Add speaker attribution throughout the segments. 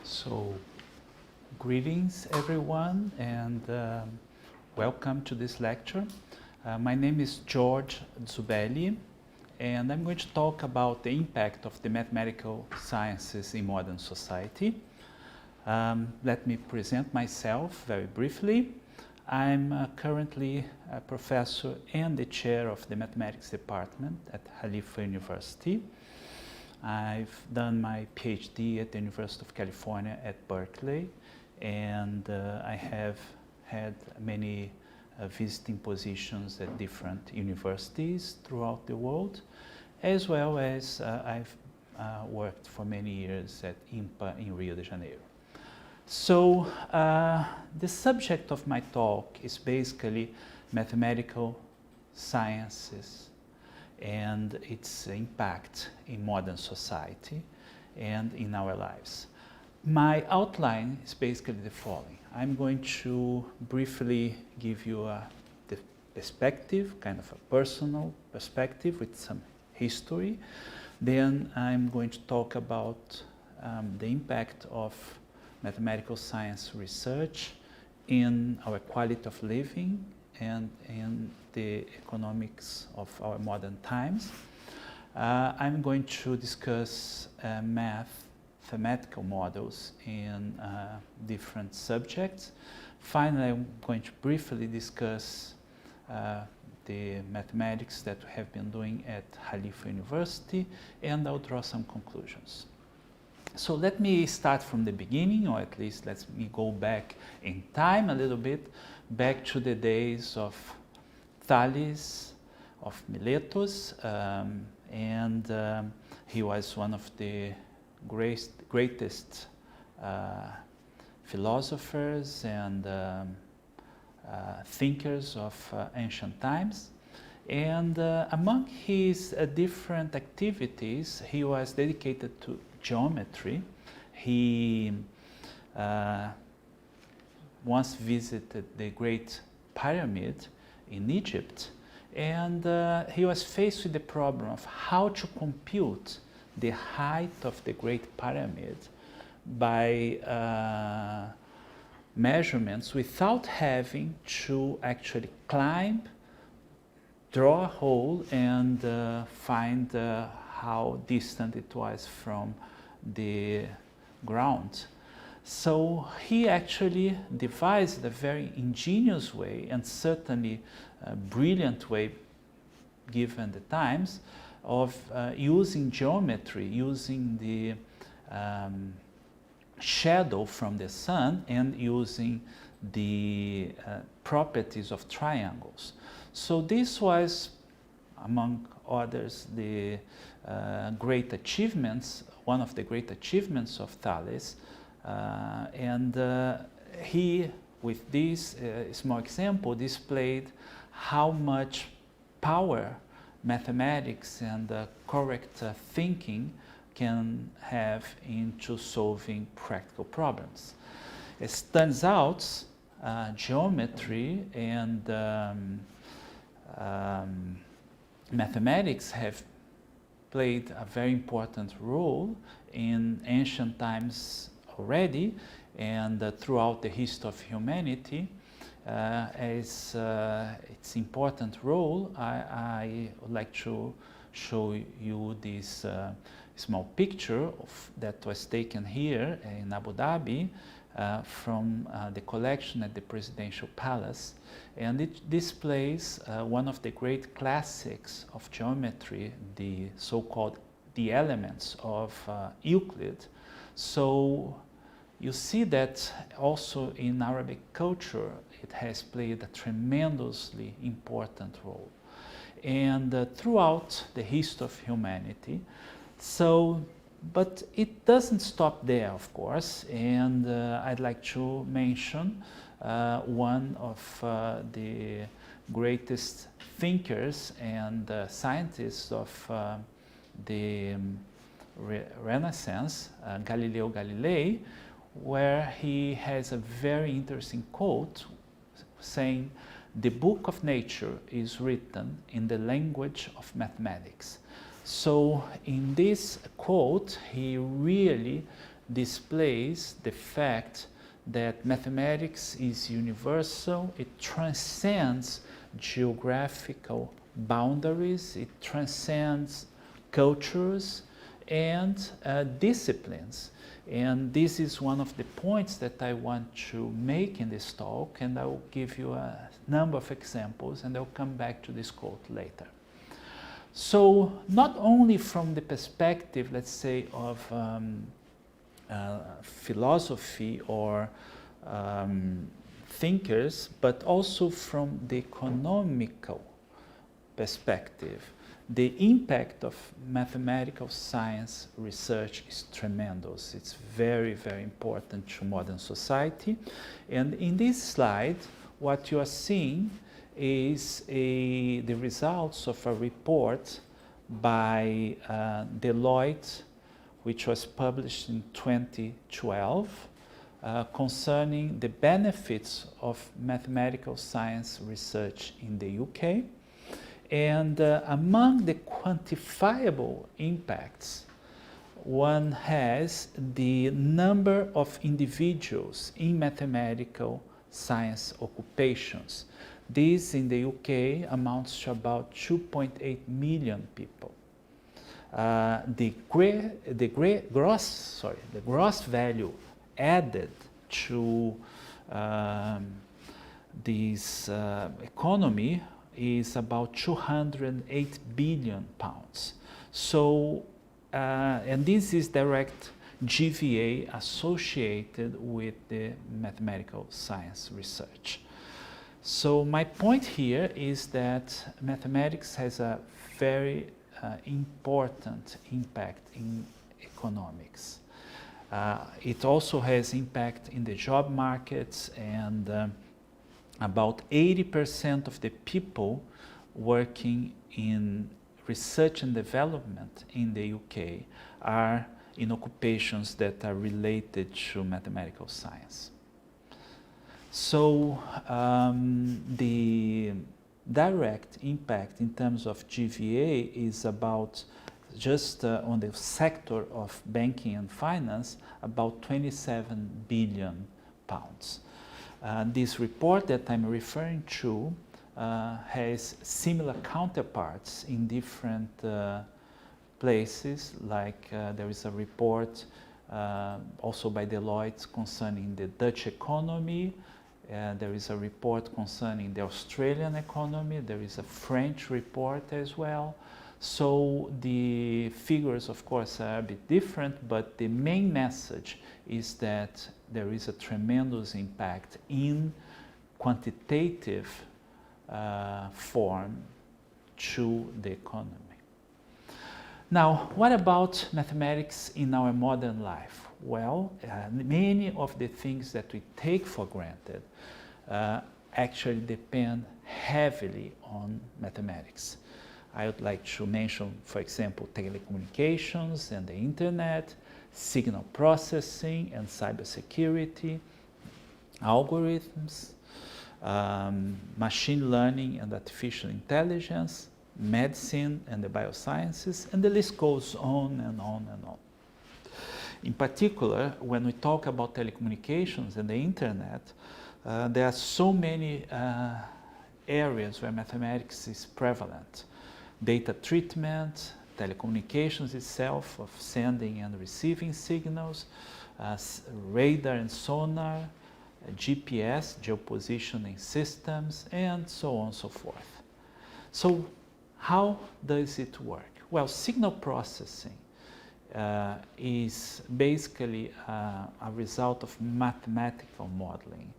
Speaker 1: So, greetings everyone, and welcome to this lecture. My name is George Zubelli, and I'm going to talk about the impact of the mathematical sciences in modern society. Let me present myself very briefly. I'm currently a professor and the chair of the mathematics department at Khalifa University. I've done my PhD at the University of California at Berkeley, and I have had many visiting positions at different universities throughout the world, as well as I've worked for many years at IMPA in Rio de Janeiro. So the subject of my talk is basically mathematical sciences and its impact in modern society and in our lives. My outline is basically the following. I'm going to briefly give you the perspective, kind of a personal perspective with some history. Then I'm going to talk about the impact of mathematical science research in our quality of living and in the economics of our modern times. I'm going to discuss mathematical models in different subjects. Finally, I'm going to briefly discuss the mathematics that we have been doing at Khalifa University, and I'll draw some conclusions. So let me start from the beginning, or at least let me go back in time a little bit, back to the days of Thales, of Miletus, and he was one of the greatest philosophers and thinkers of ancient times. And among his different activities, he was dedicated to geometry. He once visited the Great Pyramid in Egypt, and he was faced with the problem of how to compute the height of the Great Pyramid by measurements without having to actually climb, draw a hole, and find how distant it was from the ground. So he actually devised a very ingenious way, and certainly a brilliant way given the times, of using geometry, using the shadow from the sun and using the properties of triangles. So this was, among others, the great achievements, one of the great achievements of Thales. And he, with this small example, displayed how much power mathematics and correct thinking can have into solving practical problems. As turns out, geometry and mathematics have played a very important role in ancient times already, and throughout the history of humanity. As its important role, I would like to show you this small picture that was taken here in Abu Dhabi from the collection at the Presidential Palace, and it displays one of the great classics of geometry, the so-called the elements of Euclid. So you see that also in Arabic culture it has played a tremendously important role, and throughout the history of humanity. So, but it doesn't stop there, of course, and I'd like to mention one of the greatest thinkers and scientists of the Renaissance, Galileo Galilei, where he has a very interesting quote saying, "The book of nature is written in the language of mathematics." So in this quote, he really displays the fact that mathematics is universal, it transcends geographical boundaries, it transcends cultures and disciplines. And this is one of the points that I want to make in this talk, and I will give you a number of examples, and I'll come back to this quote later. So not only from the perspective, let's say, of philosophy or thinkers, but also from the economical perspective, the impact of mathematical science research is tremendous. It's very, very important to modern society. And in this slide, what you are seeing is the results of a report by Deloitte, which was published in 2012, concerning the benefits of mathematical science research in the UK. And among the quantifiable impacts, one has the number of individuals in mathematical science occupations. This in the UK amounts to about 2.8 million people. The gross value added to this economy is about 208 billion pounds. So, and this is direct GVA associated with the mathematical science research. So my point here is that mathematics has a very important impact in economics. It also has impact in the job markets, and about 80% of the people working in research and development in the UK are in occupations that are related to mathematical science. So the direct impact in terms of GVA is about, just on the sector of banking and finance, about 27 billion pounds. This report that I'm referring to has similar counterparts in different places, like there is a report also by Deloitte concerning the Dutch economy. There is a report concerning the Australian economy. There is a French report as well. So the figures, of course, are a bit different, but the main message is that there is a tremendous impact in quantitative form to the economy. Now, what about mathematics in our modern life? Well, many of the things that we take for granted actually depend heavily on mathematics. I would like to mention, for example, telecommunications and the internet, signal processing and cybersecurity, algorithms, machine learning and artificial intelligence, medicine and the biosciences, and the list goes on and on and on. In particular, when we talk about telecommunications and the internet, there are so many areas where mathematics is prevalent. Data treatment, telecommunications itself, of sending and receiving signals, radar and sonar, GPS, geopositioning systems, and so on and so forth. So how does it work? Well, signal processing is basically a result of mathematical modeling.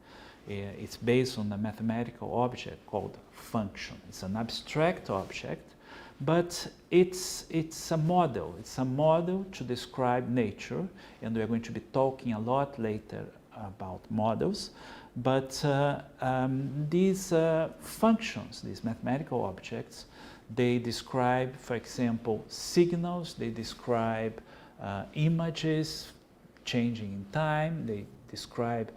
Speaker 1: It's based on a mathematical object called function. It's an abstract object, but it's a model. It's a model to describe nature, and we're going to be talking a lot later about models. But these functions, these mathematical objects, they describe, for example, signals, they describe images changing in time, they describe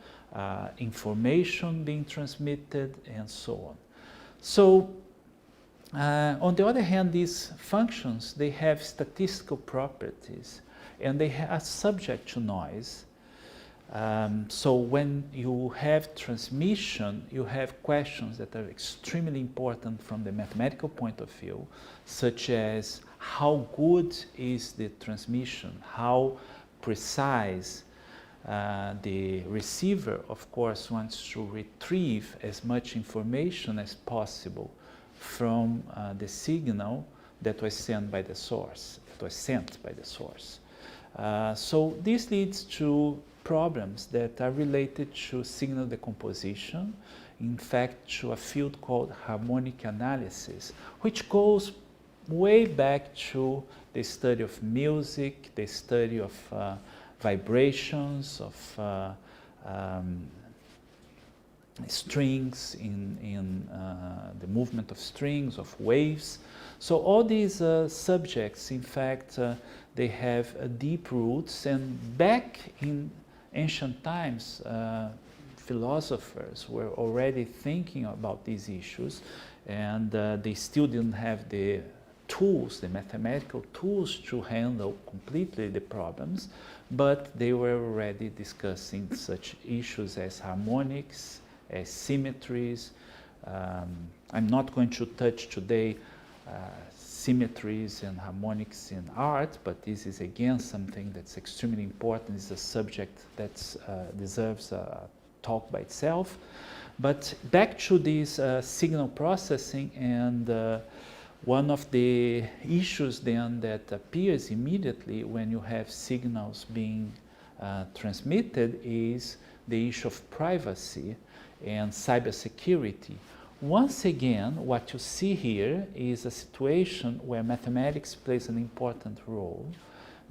Speaker 1: information being transmitted, and so on. So, on the other hand, these functions, they have statistical properties, and they are subject to noise. So when you have transmission, you have questions that are extremely important from the mathematical point of view, such as how good is the transmission, how precise. The receiver, of course, wants to retrieve as much information as possible from the signal that was sent by the source. So this leads to problems that are related to signal decomposition, in fact to a field called harmonic analysis, which goes way back to the study of music, the study of vibrations, of strings, in the movement of strings, of waves. So all these subjects, in fact, they have deep roots, and back in ancient times, philosophers were already thinking about these issues, and they still didn't have the tools, the mathematical tools to handle completely the problems, but they were already discussing such issues as harmonics, as symmetries. I'm not going to touch today symmetries and harmonics in art, but this is again something that's extremely important. It's a subject that deserves a talk by itself. But back to this signal processing, and one of the issues then that appears immediately when you have signals being transmitted is the issue of privacy and cybersecurity. Once again, what you see here is a situation where mathematics plays an important role,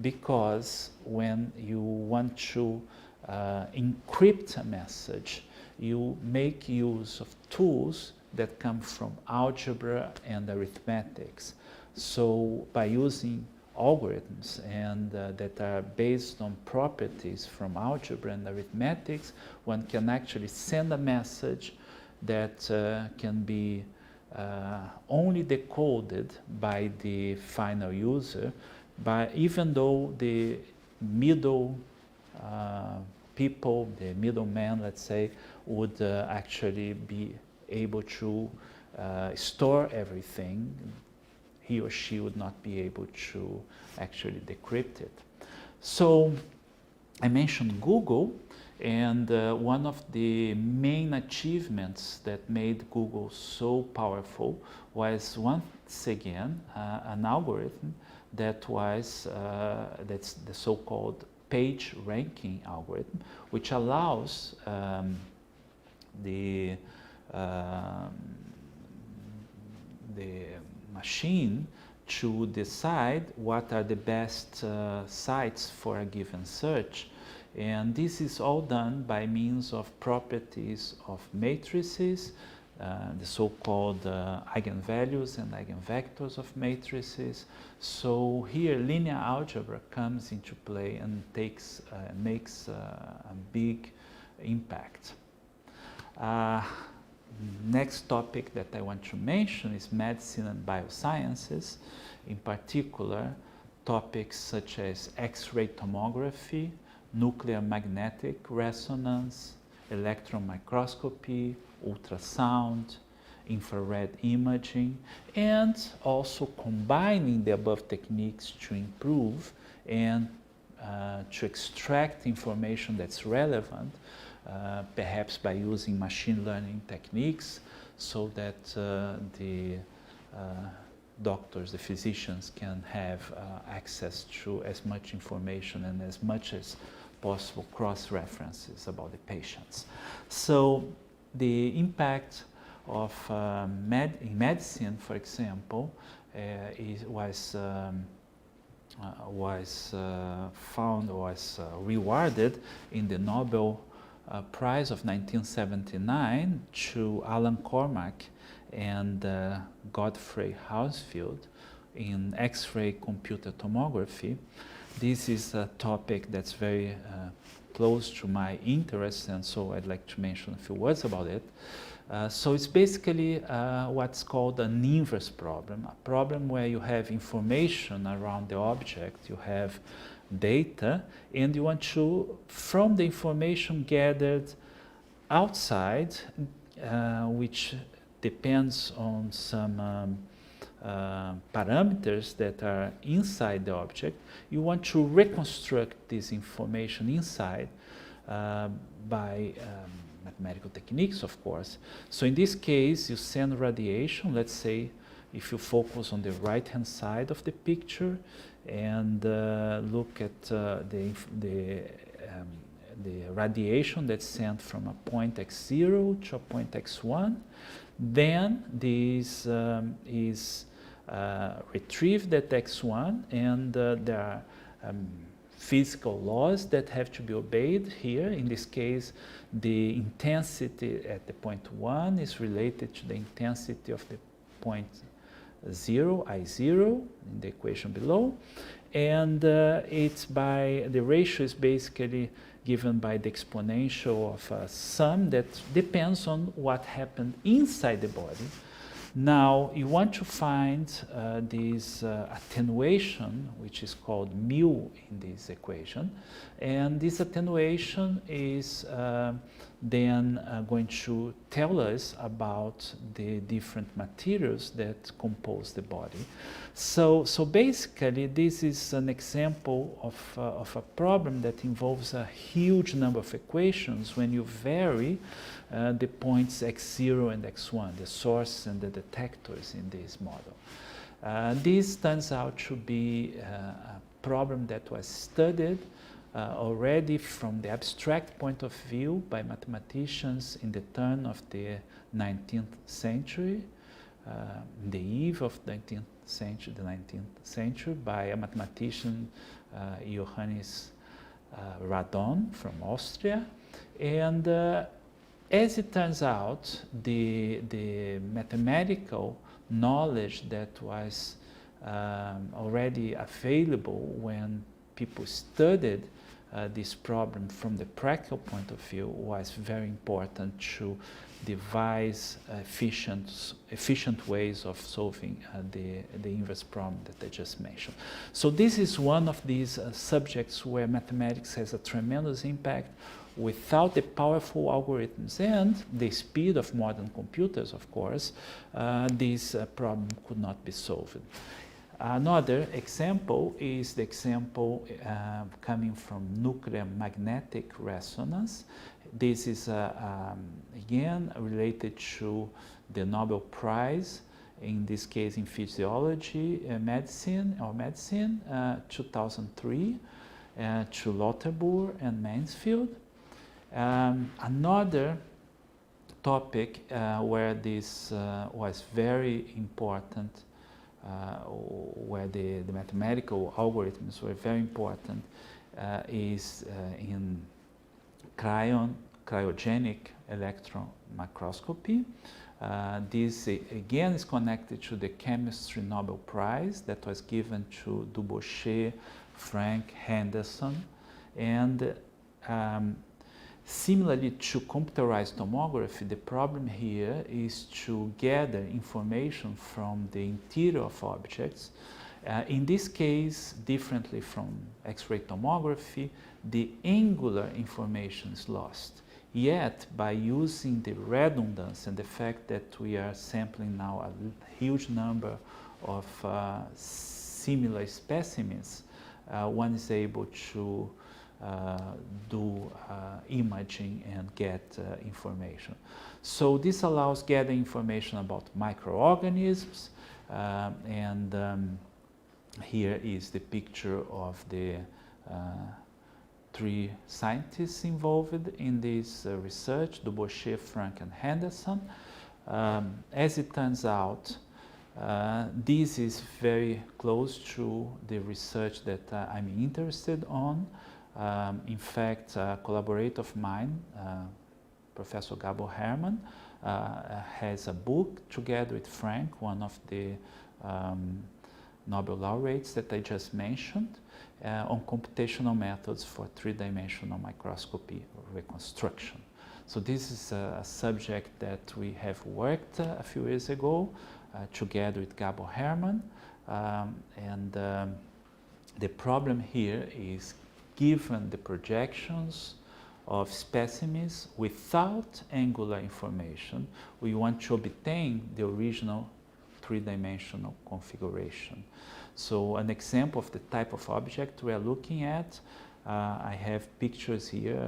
Speaker 1: because when you want to encrypt a message, you make use of tools that come from algebra and arithmetics. So by using algorithms and that are based on properties from algebra and arithmetics, one can actually send a message that can be only decoded by the final user, even though the middle people, the middleman, let's say, would actually be able to store everything. He or she would not be able to actually decrypt it. So I mentioned Google, and one of the main achievements that made Google so powerful was once again an algorithm that was that's the so-called page ranking algorithm, which allows the machine to decide what are the best sites for a given search. And this is all done by means of properties of matrices, the so-called eigenvalues and eigenvectors of matrices. So here linear algebra comes into play and makes a big impact. Next topic that I want to mention is medicine and biosciences, in particular topics such as X-ray tomography, nuclear magnetic resonance, electron microscopy, ultrasound, infrared imaging, and also combining the above techniques to improve and to extract information that's relevant, perhaps by using machine learning techniques, so that the doctors, the physicians, can have access to as much information and as much as possible cross-references about the patients. So the impact of in medicine, for example, was rewarded in the Nobel Prize of 1979 to Alan Cormack and Godfrey Housefield in X-ray computer tomography. This is a topic that's very close to my interest, and so I'd like to mention a few words about it. So it's basically what's called an inverse problem, a problem where you have information around the object, you have data, and you want to, from the information gathered outside, which depends on some parameters that are inside the object, you want to reconstruct this information inside by mathematical techniques, of course. So in this case, you send radiation. Let's say if you focus on the right-hand side of the picture and look at the radiation that's sent from a point x0 to a point x1, then this is retrieved at x1, and there are physical laws that have to be obeyed here. In this case, the intensity at the point 1 is related to the intensity of the point 0, I0, in the equation below. And it's by, the ratio is basically given by the exponential of a sum that depends on what happened inside the body. Now, you want to find this attenuation, which is called mu in this equation. And this attenuation is then going to tell us about the different materials that compose the body. So basically, this is an example of a problem that involves a huge number of equations when you vary the points x0 and x1, the source and the detectors in this model. This turns out to be a problem that was studied already from the abstract point of view by mathematicians in the turn of the 19th century, the eve of the 19th century, by a mathematician, Johannes Radon from Austria. And as it turns out, the mathematical knowledge that was already available when people studied this problem from the practical point of view was very important to devise efficient ways of solving the inverse problem that I just mentioned. So this is one of these subjects where mathematics has a tremendous impact. Without the powerful algorithms and the speed of modern computers, of course, this problem could not be solved. Another example is the example coming from nuclear magnetic resonance. This is again related to the Nobel Prize, in this case in physiology, medicine, 2003, to Lauterbur and Mansfield. Another topic where this was very important, where the mathematical algorithms were very important, is in cryogenic electron microscopy. This again is connected to the chemistry Nobel Prize that was given to Dubochet, Frank, Henderson, and similarly to computerized tomography, the problem here is to gather information from the interior of objects. In this case, differently from X-ray tomography, the angular information is lost. Yet, by using the redundancy and the fact that we are sampling now a huge number of similar specimens, one is able to do imaging and get information. So this allows gathering information about microorganisms, and here is the picture of the three scientists involved in this research, Dubochet, Frank, and Henderson. As it turns out, this is very close to the research that I'm interested on. In fact, a collaborator of mine, Professor Gabor Herrmann, has a book together with Frank, one of the Nobel laureates that I just mentioned, on computational methods for three-dimensional microscopy reconstruction. So this is a subject that we have worked a few years ago together with Gabo Herman. The problem here is, given the projections of specimens without angular information, we want to obtain the original three-dimensional configuration. So an example of the type of object we are looking at, I have pictures here,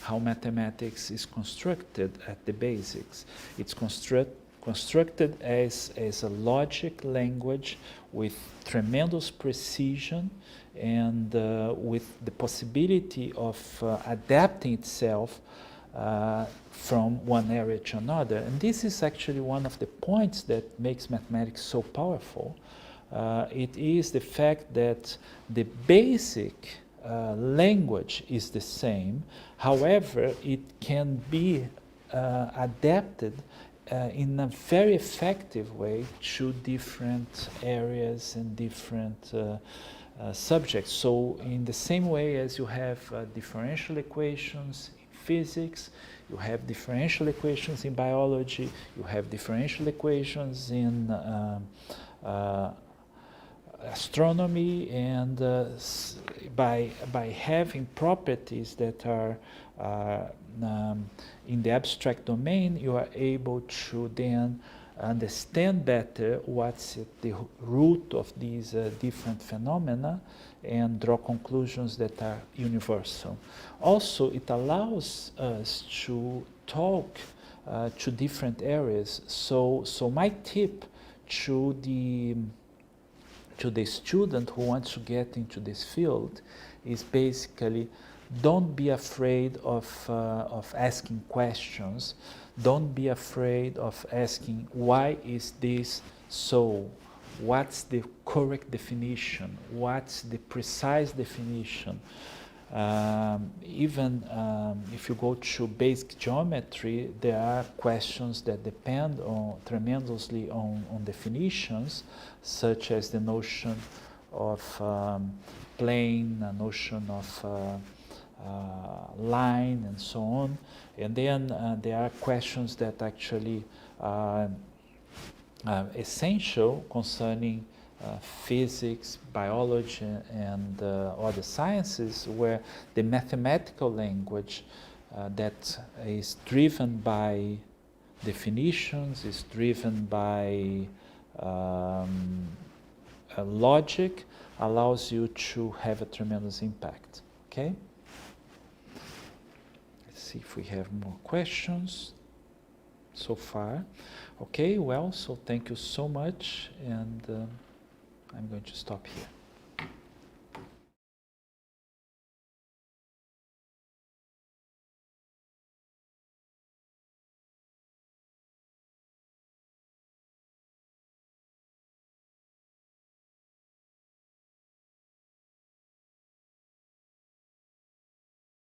Speaker 1: how mathematics is constructed at the basics. It's constructed as a logic language with tremendous precision and with the possibility of adapting itself from one area to another. And this is actually one of the points that makes mathematics so powerful. It is the fact that the basic language is the same, however, it can be adapted in a very effective way to different areas and different subjects. So in the same way as you have differential equations in physics, you have differential equations in biology, you have differential equations in astronomy, and by having properties that are in the abstract domain, you are able to then understand better what's at the root of these different phenomena and draw conclusions that are universal. Also, it allows us to talk to different areas. So my tip to the student who wants to get into this field is basically, don't be afraid of asking questions. Don't be afraid of asking, why is this so? What's the correct definition? What's the precise definition? Even if you go to basic geometry, there are questions that depend tremendously on definitions, such as the notion of plane, a notion of line, and so on. And then there are questions that actually are essential concerning physics, biology, and other sciences, where the mathematical language that is driven by definitions, is driven by logic, allows you to have a tremendous impact. Okay? Let's see if we have more questions so far. Okay, well, so thank you so much, and I'm going to stop here.